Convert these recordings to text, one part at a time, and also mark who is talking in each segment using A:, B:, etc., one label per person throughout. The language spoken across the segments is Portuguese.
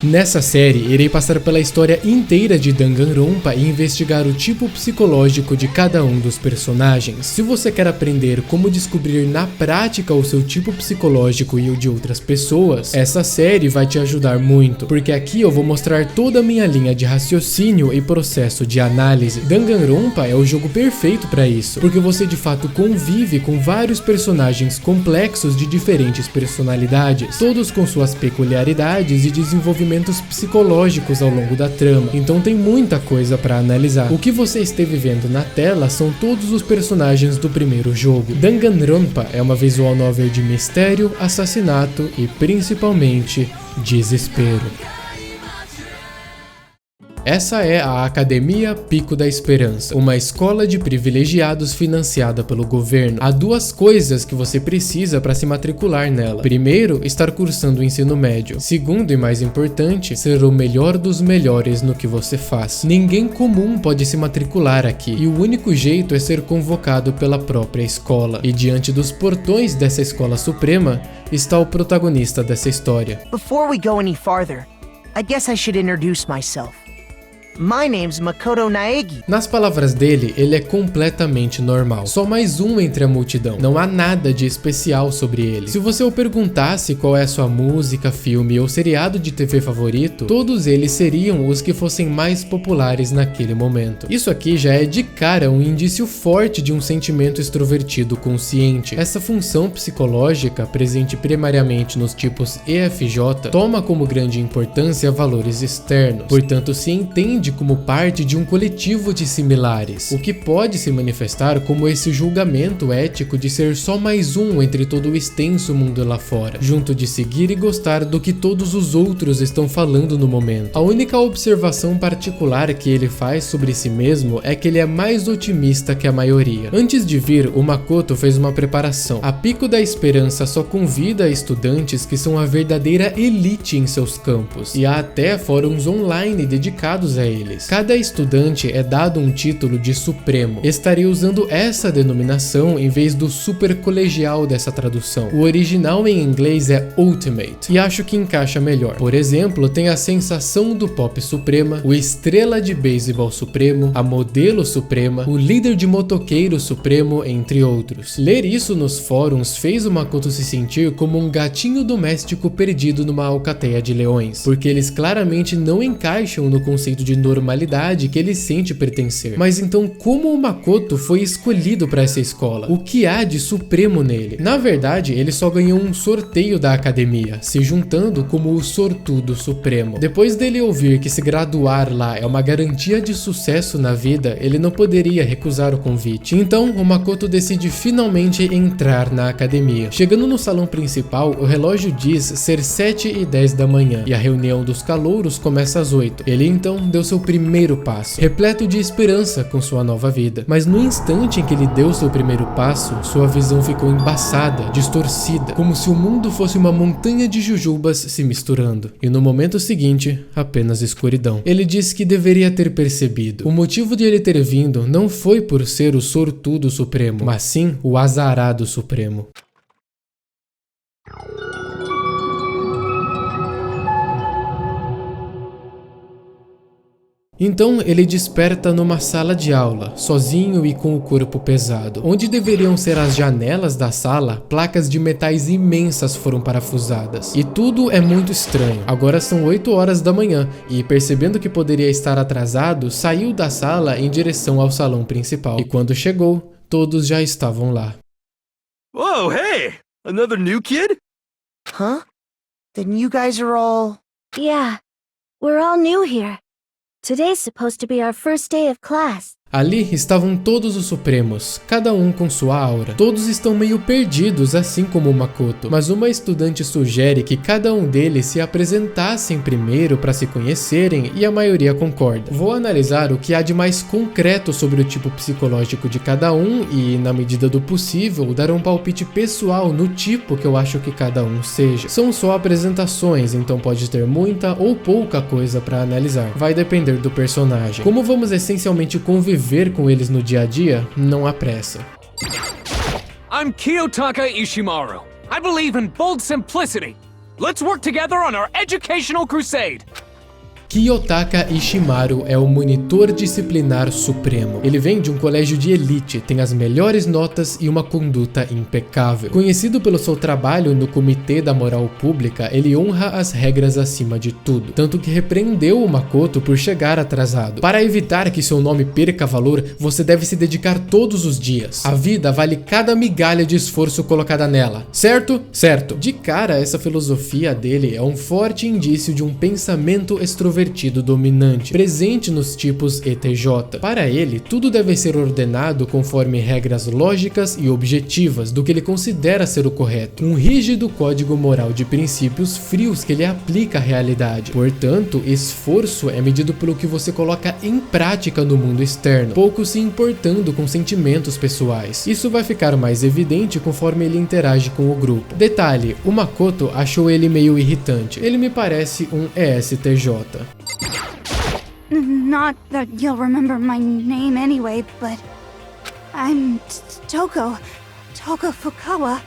A: Nessa série, irei passar pela história inteira de Danganronpa e investigar o tipo psicológico de cada um dos personagens. Se você quer aprender como descobrir na prática o seu tipo psicológico e o de outras pessoas, essa série vai te ajudar muito, porque aqui eu vou mostrar toda a minha linha de raciocínio e processo de análise. Danganronpa é o jogo perfeito para isso, porque você de fato convive com vários personagens complexos de diferentes personalidades, todos com suas peculiaridades e desenvolvimento psicológicos ao longo da trama, então tem muita coisa para analisar. O que você esteve vendo na tela são todos os personagens do primeiro jogo. Danganronpa é uma visual novel de mistério, assassinato e principalmente desespero. Essa é a Academia Pico da Esperança, uma escola de privilegiados financiada pelo governo. Há duas coisas que você precisa para se matricular nela. Primeiro, estar cursando o ensino médio. Segundo e mais importante, ser o melhor dos melhores no que você faz. Ninguém comum pode se matricular aqui, e o único jeito é ser convocado pela própria escola. E diante dos portões dessa escola suprema, está o protagonista dessa história.
B: Before we go any farther, I guess I should introduce myself. My name's Makoto Naegi.
A: Nas palavras dele, ele é completamente normal. Só mais um entre a multidão. Não há nada de especial sobre ele. Se você o perguntasse qual é a sua música, filme ou seriado de TV favorito, todos eles seriam os que fossem mais populares naquele momento. Isso aqui já é de cara um indício forte de um sentimento extrovertido consciente. Essa função psicológica, presente primariamente nos tipos EFJ, toma como grande importância valores externos. Portanto, se entende como parte de um coletivo de similares, o que pode se manifestar como esse julgamento ético de ser só mais um entre todo o extenso mundo lá fora, junto de seguir e gostar do que todos os outros estão falando no momento. A única observação particular que ele faz sobre si mesmo é que ele é mais otimista que a maioria. Antes de vir, o Makoto fez uma preparação. A Pico da Esperança só convida estudantes que são a verdadeira elite em seus campos, e há até fóruns online dedicados a eles. Cada estudante é dado um título de Supremo. Estaria usando essa denominação em vez do super colegial dessa tradução. O original em inglês é Ultimate, e acho que encaixa melhor. Por exemplo, tem a Sensação do Pop Suprema, o Estrela de Beisebol Supremo, a Modelo Suprema, o Líder de Motoqueiro Supremo, entre outros. Ler isso nos fóruns fez o Makoto se sentir como um gatinho doméstico perdido numa alcateia de leões, porque eles claramente não encaixam no conceito de normalidade que ele sente pertencer. Mas então, como o Makoto foi escolhido para essa escola? O que há de supremo nele? Na verdade, ele só ganhou um sorteio da academia, se juntando como o sortudo supremo. Depois dele ouvir que se graduar lá é uma garantia de sucesso na vida, ele não poderia recusar o convite. Então, o Makoto decide finalmente entrar na academia. Chegando no salão principal, o relógio diz ser 7h10 da manhã, e a reunião dos calouros começa às 8. Ele então deu seu primeiro passo, repleto de esperança com sua nova vida. Mas no instante em que ele deu seu primeiro passo, sua visão ficou embaçada, distorcida, como se o mundo fosse uma montanha de jujubas se misturando. E no momento seguinte, apenas escuridão. Ele disse que deveria ter percebido. O motivo de ele ter vindo não foi por ser o sortudo supremo, mas sim o azarado supremo. Então ele desperta numa sala de aula, sozinho e com o corpo pesado. Onde deveriam ser as janelas da sala, placas de metais imensas foram parafusadas. E tudo é muito estranho. Agora são 8 horas da manhã, e percebendo que poderia estar atrasado, saiu da sala em direção ao salão principal. E quando chegou, todos já estavam lá.
C: Whoa, hey! Another new kid?
B: Huh? Then you guys are all...
D: Yeah, we're all new here. Today's supposed to be our first day of class.
A: Ali estavam todos os Supremos, cada um com sua aura. Todos estão meio perdidos, assim como o Makoto, mas uma estudante sugere que cada um deles se apresentassem primeiro para se conhecerem, e a maioria concorda. Vou analisar o que há de mais concreto sobre o tipo psicológico de cada um e, na medida do possível, dar um palpite pessoal no tipo que eu acho que cada um seja. São só apresentações, então pode ter muita ou pouca coisa para analisar. Vai depender do personagem. Como vamos essencialmente conviver com eles no dia a dia, não há pressa.
E: I'm Kiyotaka Ishimaru. I believe in bold simplicity. Let's work together on our educational crusade!
A: Kiyotaka Ishimaru é o monitor disciplinar supremo. Ele vem de um colégio de elite, tem as melhores notas e uma conduta impecável. Conhecido pelo seu trabalho no Comitê da Moral Pública, ele honra as regras acima de tudo, tanto que repreendeu o Makoto por chegar atrasado. Para evitar que seu nome perca valor, você deve se dedicar todos os dias. A vida vale cada migalha de esforço colocada nela. Certo? Certo. De cara, essa filosofia dele é um forte indício de um pensamento extrovertido dominante, presente nos tipos ETJ. Para ele, tudo deve ser ordenado conforme regras lógicas e objetivas do que ele considera ser o correto. Um rígido código moral de princípios frios que ele aplica à realidade. Portanto, esforço é medido pelo que você coloca em prática no mundo externo, pouco se importando com sentimentos pessoais. Isso vai ficar mais evidente conforme ele interage com o grupo. Detalhe, o Makoto achou ele meio irritante. Ele me parece um ESTJ.
F: Not that you'll remember my name anyway, but I'm Toko Fukawa.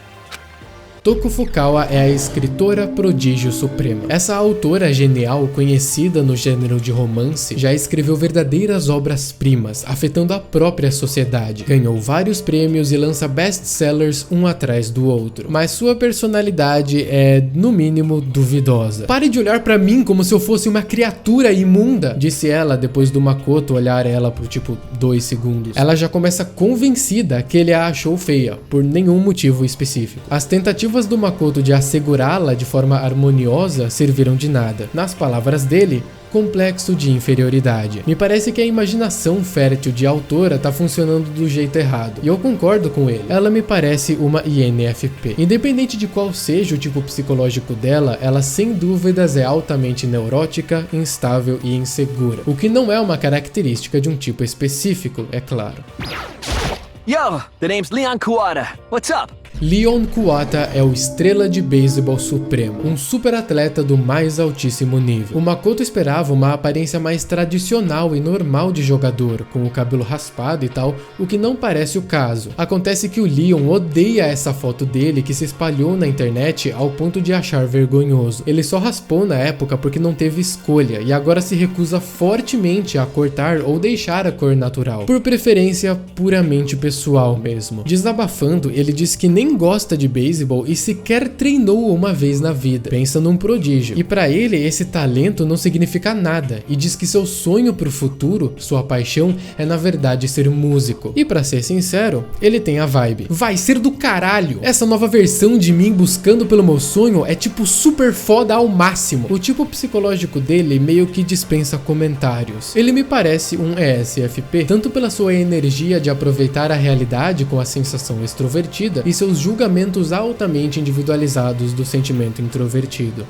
A: Toko Fukawa é a escritora prodígio suprema. Essa autora genial, conhecida no gênero de romance, já escreveu verdadeiras obras-primas, afetando a própria sociedade. Ganhou vários prêmios e lança best-sellers um atrás do outro. Mas sua personalidade é, no mínimo, duvidosa. "Pare de olhar pra mim como se eu fosse uma criatura imunda", disse ela depois do Makoto olhar ela por tipo 2 segundos. Ela já começa convencida que ele a achou feia, por nenhum motivo específico. As tentativas do Makoto de assegurá-la de forma harmoniosa serviram de nada. Nas palavras dele, complexo de inferioridade. Me parece que a imaginação fértil de autora tá funcionando do jeito errado. E eu concordo com ele. Ela me parece uma INFP. Independente de qual seja o tipo psicológico dela, ela sem dúvidas é altamente neurótica, instável e insegura. O que não é uma característica de um tipo específico, é claro.
C: Yo, the name's Leon Kuwata. What's up?
A: Leon Kuwata é o estrela de beisebol supremo, um super atleta do mais altíssimo nível. O Makoto esperava uma aparência mais tradicional e normal de jogador, com o cabelo raspado e tal, o que não parece o caso. Acontece que o Leon odeia essa foto dele que se espalhou na internet ao ponto de achar vergonhoso. Ele só raspou na época porque não teve escolha e agora se recusa fortemente a cortar ou deixar a cor natural, por preferência puramente pessoal mesmo. Desabafando, ele diz que nem gosta de beisebol e sequer treinou uma vez na vida. Pensa num prodígio. E pra ele, esse talento não significa nada. E diz que seu sonho pro futuro, sua paixão, é na verdade ser músico. E pra ser sincero, ele tem a vibe. Vai ser do caralho! Essa nova versão de mim buscando pelo meu sonho é tipo super foda ao máximo. O tipo psicológico dele meio que dispensa comentários. Ele me parece um ESFP, tanto pela sua energia de aproveitar a realidade com a sensação extrovertida e seus julgamentos altamente individualizados do sentimento introvertido.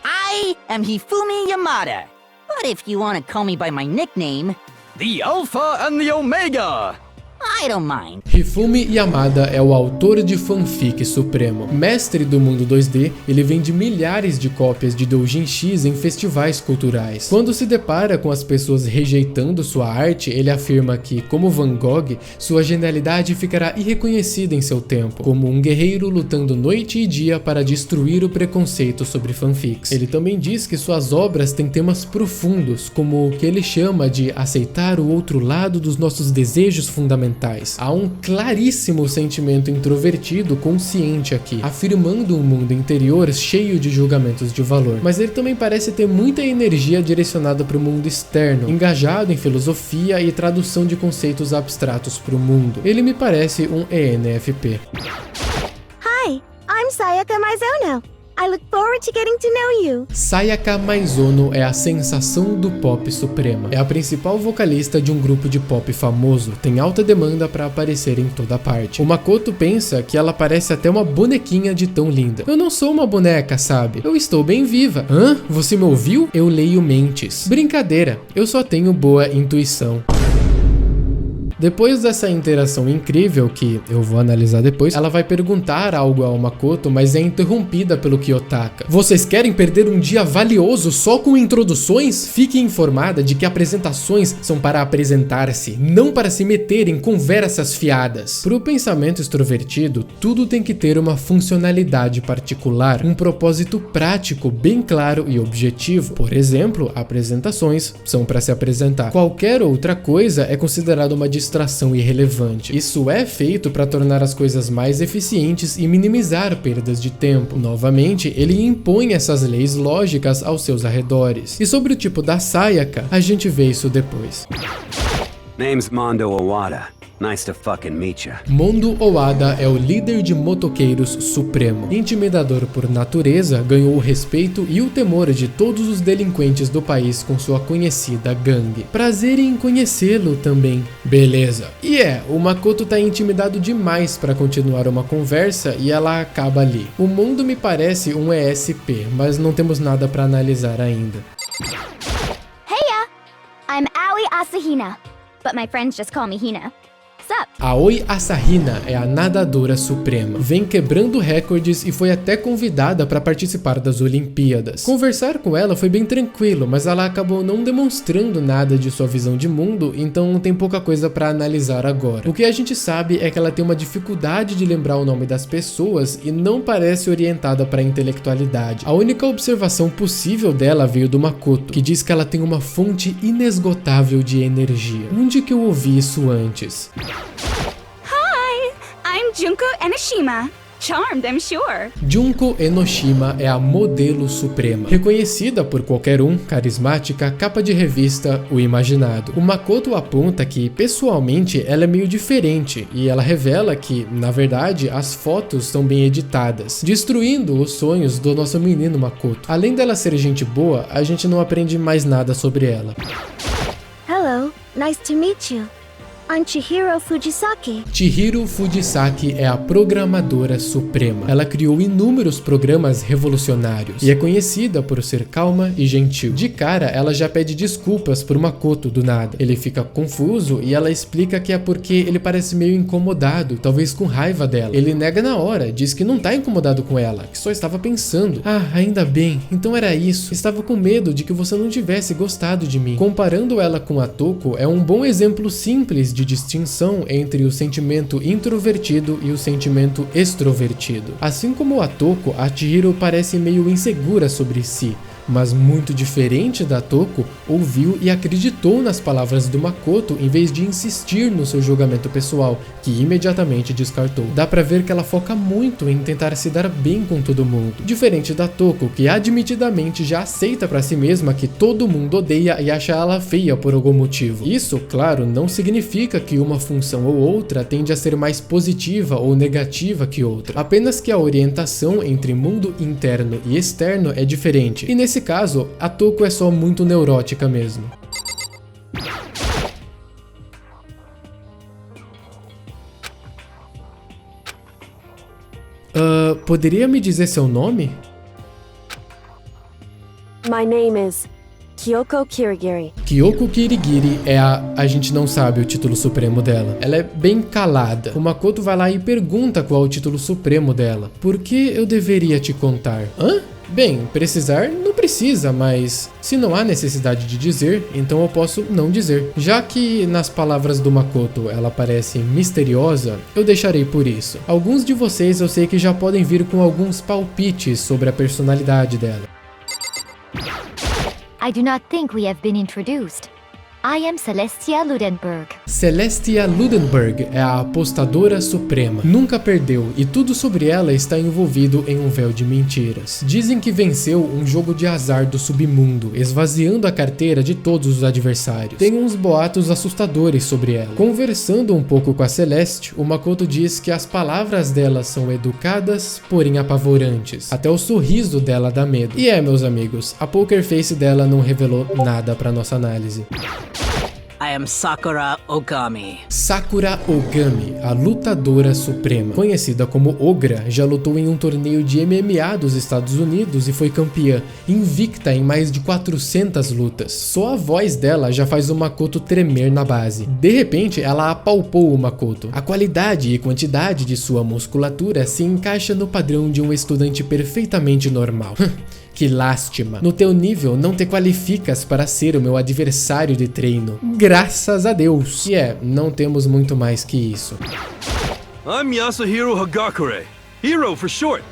G: I am Hifumi Yamada, but if you want to call me by my nickname,
C: The Alpha and the Omega!
G: I don't mind.
A: Hifumi Yamada é o autor de fanfic supremo. Mestre do mundo 2D, ele vende milhares de cópias de Doujin X em festivais culturais. Quando se depara com as pessoas rejeitando sua arte, ele afirma que, como Van Gogh, sua genialidade ficará irreconhecida em seu tempo, como um guerreiro lutando noite e dia para destruir o preconceito sobre fanfics. Ele também diz que suas obras têm temas profundos, como o que ele chama de aceitar o outro lado dos nossos desejos fundamentais. Há um claríssimo sentimento introvertido consciente aqui, afirmando um mundo interior cheio de julgamentos de valor. Mas ele também parece ter muita energia direcionada para o mundo externo, engajado em filosofia e tradução de conceitos abstratos para o mundo. Ele me parece um ENFP.
D: Hi, I'm Sayaka Maizono. I look forward to getting to know you.
A: Sayaka Maizono é a sensação do pop suprema. É a principal vocalista de um grupo de pop famoso, tem alta demanda para aparecer em toda parte. O Makoto pensa que ela parece até uma bonequinha de tão linda. Eu não sou uma boneca, sabe? Eu estou bem viva. Hã? Você me ouviu? Eu leio mentes. Brincadeira, eu só tenho boa intuição. Depois dessa interação incrível, que eu vou analisar depois, ela vai perguntar algo ao Makoto, mas é interrompida pelo Kiyotaka. Vocês querem perder um dia valioso só com introduções? Fique informada de que apresentações são para apresentar-se, não para se meter em conversas fiadas. Para o pensamento extrovertido, tudo tem que ter uma funcionalidade particular, um propósito prático bem claro e objetivo. Por exemplo, apresentações são para se apresentar. Qualquer outra coisa é considerada uma distração irrelevante. Isso é feito para tornar as coisas mais eficientes e minimizar perdas de tempo. Novamente, ele impõe essas leis lógicas aos seus arredores. E sobre o tipo da Sayaka, a gente vê isso depois.
H: Name's Mondo Owada. Nice to fucking meet ya.
A: Mondo Owada é o líder de motoqueiros supremo. Intimidador por natureza, ganhou o respeito e o temor de todos os delinquentes do país com sua conhecida gangue. Prazer em conhecê-lo também. Beleza. E o Makoto tá intimidado demais para continuar uma conversa e ela acaba ali. O mundo me parece um ESP, mas não temos nada para analisar ainda.
D: Heya! I'm Aoi Asahina, but my friends just call me Hina.
A: Aoi Asahina é a nadadora suprema. Vem quebrando recordes e foi até convidada para participar das Olimpíadas. Conversar com ela foi bem tranquilo, mas ela acabou não demonstrando nada de sua visão de mundo, então tem pouca coisa para analisar agora. O que a gente sabe é que ela tem uma dificuldade de lembrar o nome das pessoas e não parece orientada para a intelectualidade. A única observação possível dela veio do Makoto, que diz que ela tem uma fonte inesgotável de energia. Onde que eu ouvi isso antes?
F: Hi, I'm Junko Enoshima. Charmed, I'm sure.
A: Junko Enoshima é a modelo suprema, reconhecida por qualquer um, carismática, capa de revista, o imaginado. O Makoto aponta que, pessoalmente, ela é meio diferente e ela revela que, na verdade, as fotos são bem editadas, destruindo os sonhos do nosso menino Makoto. Além dela ser gente boa, a gente não aprende mais nada sobre ela.
D: Hello, nice to meet you. I'm Chihiro Fujisaki.
A: Chihiro Fujisaki é a programadora suprema. Ela criou inúmeros programas revolucionários e é conhecida por ser calma e gentil. De cara, ela já pede desculpas por Makoto do nada. Ele fica confuso e ela explica que é porque ele parece meio incomodado, talvez com raiva dela. Ele nega na hora, diz que não tá incomodado com ela, que só estava pensando. Ah, ainda bem, então era isso. Estava com medo de que você não tivesse gostado de mim. Comparando ela com a Toko, é um bom exemplo simples de distinção entre o sentimento introvertido e o sentimento extrovertido. Assim como a Toko, a Chihiro parece meio insegura sobre si, mas muito diferente da Toko, ouviu e acreditou nas palavras do Makoto em vez de insistir no seu julgamento pessoal, que imediatamente descartou. Dá pra ver que ela foca muito em tentar se dar bem com todo mundo, diferente da Toko, que admitidamente já aceita pra si mesma que todo mundo odeia e acha ela feia por algum motivo. Isso, claro, não significa que uma função ou outra tende a ser mais positiva ou negativa que outra, apenas que a orientação entre mundo interno e externo é diferente, e nesse caso, a Toko é só muito neurótica mesmo. Poderia me dizer seu nome?
D: My name is Kyoko Kirigiri.
A: Kyoko Kirigiri é a gente não sabe o título supremo dela. Ela é bem calada. O Makoto vai lá e pergunta qual é o título supremo dela. Por que eu deveria te contar? Hã? Bem, precisar não precisa, mas se não há necessidade de dizer, então eu posso não dizer. Já que nas palavras do Makoto ela parece misteriosa, eu deixarei por isso. Alguns de vocês eu sei que já podem vir com alguns palpites sobre a personalidade dela.
I: I do not think we have been introduced. I am Celestia Ludenberg.
A: Celestia Ludenberg é a apostadora suprema. Nunca perdeu e tudo sobre ela está envolvido em um véu de mentiras. Dizem que venceu um jogo de azar do submundo, esvaziando a carteira de todos os adversários. Tem uns boatos assustadores sobre ela. Conversando um pouco com a Celeste, o Makoto diz que as palavras dela são educadas, porém apavorantes. Até o sorriso dela dá medo. E meus amigos, a poker face dela não revelou nada para nossa análise.
J: I am Sakura Ogami.
A: Sakura Ogami, a lutadora suprema. Conhecida como Ogra, já lutou em um torneio de MMA dos Estados Unidos e foi campeã, invicta em mais de 400 lutas. Só a voz dela já faz o Makoto tremer na base. De repente, ela apalpou o Makoto. A qualidade e quantidade de sua musculatura se encaixa no padrão de um estudante perfeitamente normal. Que lástima. No teu nível não te qualificas para ser o meu adversário de treino. Graças a Deus. E não temos muito mais que isso.
C: I'm Yasuhiro Hagakure. Hero for short.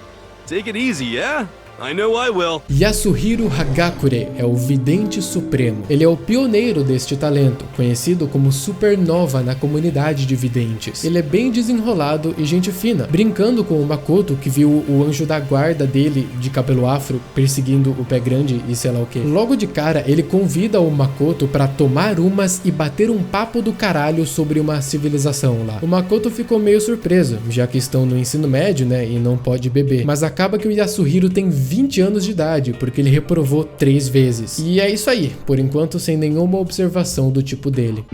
C: Take it easy, yeah? I know I will.
A: Yasuhiro Hagakure é o Vidente Supremo. Ele é o pioneiro deste talento, conhecido como Supernova na comunidade de videntes. Ele é bem desenrolado e gente fina, brincando com o Makoto, que viu o anjo da guarda dele de cabelo afro perseguindo o pé grande e sei lá o que. Logo de cara, ele convida o Makoto para tomar umas e bater um papo do caralho sobre uma civilização lá. O Makoto ficou meio surpreso, já que estão no ensino médio, né, e não pode beber. Mas acaba que o Yasuhiro tem 20 anos de idade, porque ele reprovou 3 vezes. E é isso aí, por enquanto sem nenhuma observação do tipo dele.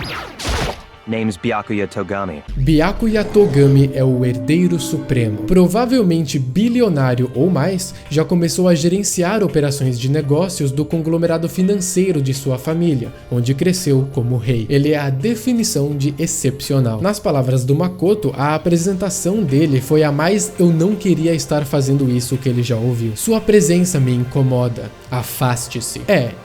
K: Name's Byakuya Togami.
A: Byakuya Togami é o herdeiro supremo. Provavelmente bilionário ou mais, já começou a gerenciar operações de negócios do conglomerado financeiro de sua família, onde cresceu como rei. Ele é a definição de excepcional. Nas palavras do Makoto, a apresentação dele foi a mais "eu não queria estar fazendo isso" que ele já ouviu. Sua presença me incomoda. Afaste-se.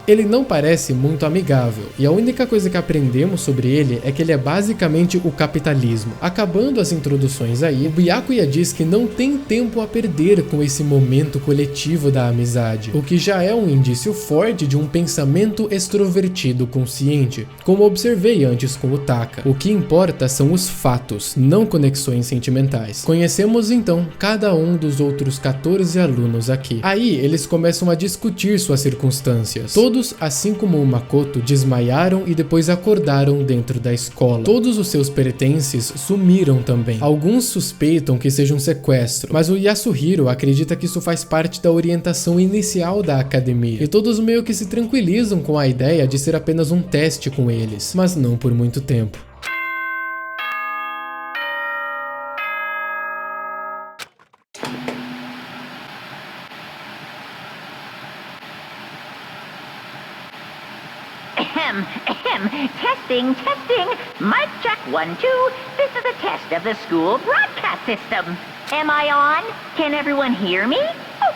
A: Ele não parece muito amigável, e a única coisa que aprendemos sobre ele é que ele é basicamente o capitalismo. Acabando as introduções aí, o Byakuya diz que não tem tempo a perder com esse momento coletivo da amizade, o que já é um indício forte de um pensamento extrovertido consciente, como observei antes com o Taka. O que importa são os fatos, não conexões sentimentais. Conhecemos então cada um dos outros 14 alunos aqui. Aí eles começam a discutir suas circunstâncias. Todos, assim como o Makoto, desmaiaram e depois acordaram dentro da escola. Todos os seus pertences sumiram também. Alguns suspeitam que seja um sequestro, mas o Yasuhiro acredita que isso faz parte da orientação inicial da academia, e todos meio que se tranquilizam com a ideia de ser apenas um teste com eles, mas não por muito tempo.
L: Testing. Mic check 1, 2. This is a test of the school broadcast system. Am I on? Can everyone hear me?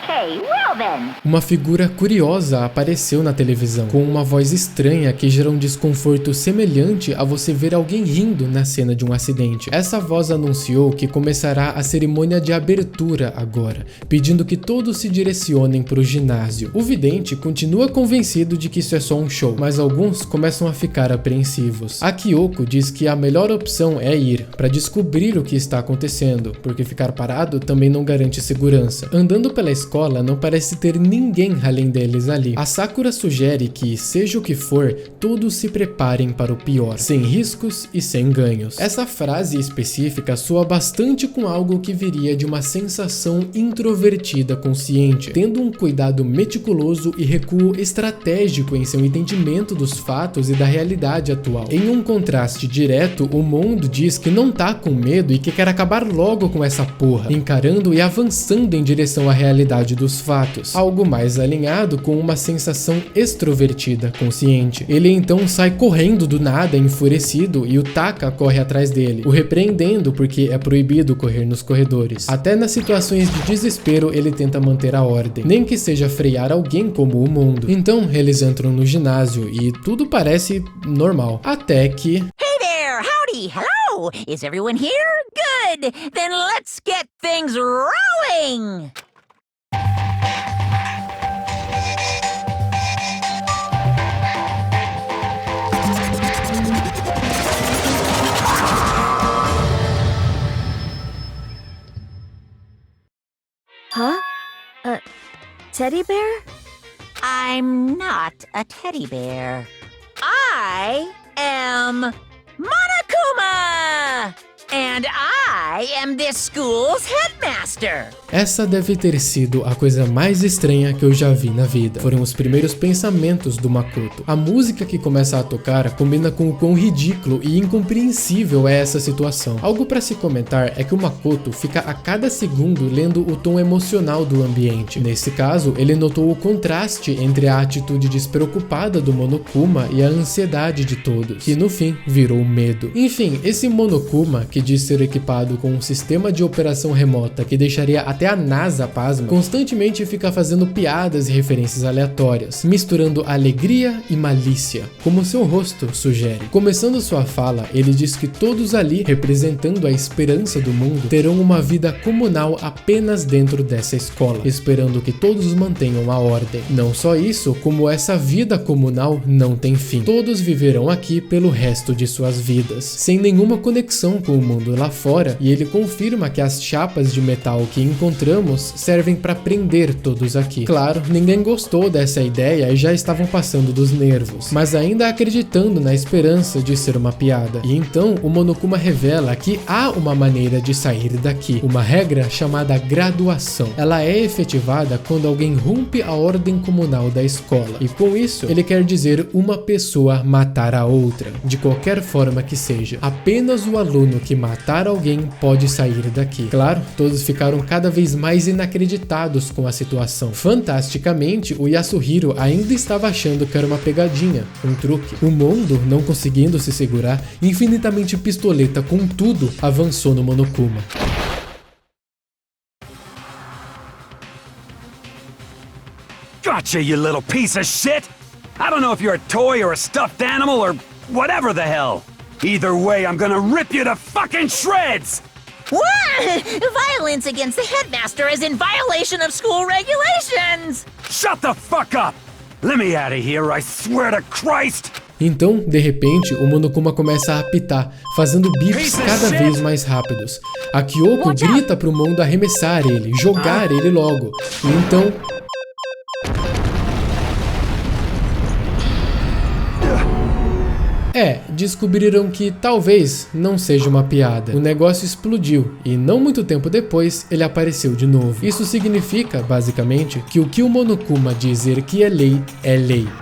L: Okay, well then.
A: Uma figura curiosa apareceu na televisão, com uma voz estranha que gera um desconforto semelhante a você ver alguém rindo na cena de um acidente. Essa voz anunciou que começará a cerimônia de abertura agora, pedindo que todos se direcionem para o ginásio. O vidente continua convencido de que isso é só um show, mas alguns começam a ficar apreensivos. A Kyoko diz que a melhor opção é ir, para descobrir o que está acontecendo, porque ficar parado também não garante segurança. Andando pela escola, não parece ter ninguém além deles ali. A Sakura sugere que, seja o que for, todos se preparem para o pior, sem riscos e sem ganhos. Essa frase específica soa bastante com algo que viria de uma sensação introvertida consciente, tendo um cuidado meticuloso e recuo estratégico em seu entendimento dos fatos e da realidade atual. Em um contraste direto, o Mondo diz que não tá com medo e que quer acabar logo com essa porra, encarando e avançando em direção à realidade dos fatos, algo mais alinhado com uma sensação extrovertida consciente. Ele então sai correndo do nada enfurecido e o Taka corre atrás dele, o repreendendo porque é proibido correr nos corredores. Até nas situações de desespero ele tenta manter a ordem, nem que seja frear alguém como o Mondo. Então eles entram no ginásio e tudo parece normal, até que...
L: Hey there, howdy, hello, is everyone here? Good, then let's get things rolling!
D: Huh? A teddy bear?
L: I'm not a teddy bear. I am Monokuma!
G: Monokuma! And I am this school's headmaster.
A: Essa deve ter sido a coisa mais estranha que eu já vi na vida. Foram os primeiros pensamentos do Makoto. A música que começa a tocar combina com o quão ridículo e incompreensível é essa situação. Algo para se comentar é que o Makoto fica a cada segundo lendo o tom emocional do ambiente. Nesse caso, ele notou o contraste entre a atitude despreocupada do Monokuma e a ansiedade de todos, que no fim virou medo. Enfim, esse Monokuma, que diz ser equipado com um sistema de operação remota que deixaria até a NASA pasma, constantemente fica fazendo piadas e referências aleatórias, misturando alegria e malícia, como seu rosto sugere. Começando sua fala, ele diz que todos ali, representando a esperança do mundo, terão uma vida comunal apenas dentro dessa escola, esperando que todos mantenham a ordem. Não só isso, como essa vida comunal não tem fim. Todos viverão aqui pelo resto de suas vidas, sem nenhuma conexão com o mundo lá fora, e ele confirma que as chapas de metal que encontramos servem para prender todos aqui. Claro, ninguém gostou dessa ideia e já estavam passando dos nervos, mas ainda acreditando na esperança de ser uma piada. E então o Monokuma revela que há uma maneira de sair daqui, uma regra chamada graduação. Ela é efetivada quando alguém rompe a ordem comunal da escola, e com isso ele quer dizer uma pessoa matar a outra, de qualquer forma que seja. Apenas o aluno que matar alguém pode sair daqui. Claro, todos ficaram cada vez mais inacreditados com a situação. Fantasticamente, o Yasuhiro ainda estava achando que era uma pegadinha, um truque. O Mondo, não conseguindo se segurar, infinitamente pistoleta com tudo, avançou no Monokuma.
C: Gotcha, you little piece of shit! I don't know if you're a toy or a stuffed animal or whatever the hell. Either way, I'm gonna rip you to fucking shreds!
G: What? Violence against the headmaster is in violation of school regulations!
C: Shut the fuck up! Let me out of here, I swear to Christ!
A: Então, de repente, o Monokuma começa a apitar, fazendo bips cada vez mais rápidos. A Kyoko grita pro Mondo arremessar ele, jogar ele logo. E então... descobriram que talvez não seja uma piada. O negócio explodiu e não muito tempo depois ele apareceu de novo. Isso significa, basicamente, que o que o Monokuma dizer que é lei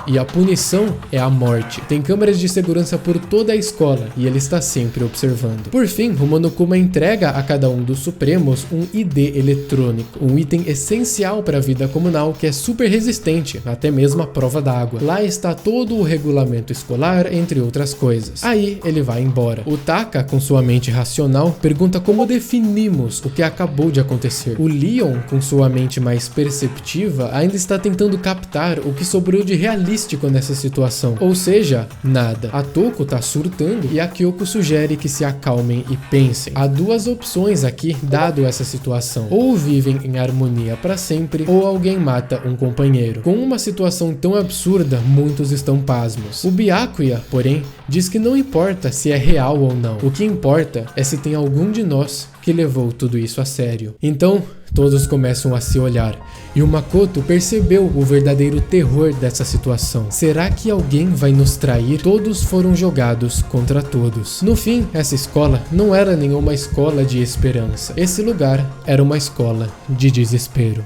A: e a punição é a morte. Tem câmeras de segurança por toda a escola e ele está sempre observando. Por fim, o Monokuma entrega a cada um dos Supremos um ID eletrônico, um item essencial para a vida comunal que é super resistente, até mesmo à prova d'água. Lá está todo o regulamento escolar, entre outras coisas. Aí ele vai embora. O Taka, com sua mente racional, pergunta como definimos o que acabou de acontecer. O Leon, com sua mente mais perceptiva, ainda está tentando captar o que sobrou de realístico nessa situação. Ou seja, nada. A Toko tá surtando e a Kyoko sugere que se acalmem e pensem. Há duas opções aqui, dado essa situação. Ou vivem em harmonia para sempre, ou alguém mata um companheiro. Com uma situação tão absurda, muitos estão pasmos. O Byakuya, porém, diz que não importa se é real ou não. O que importa é se tem algum de nós que levou tudo isso a sério. Então, todos começam a se olhar, e o Makoto percebeu o verdadeiro terror dessa situação. Será que alguém vai nos trair? Todos foram jogados contra todos. No fim, essa escola não era nenhuma escola de esperança. Esse lugar era uma escola de desespero.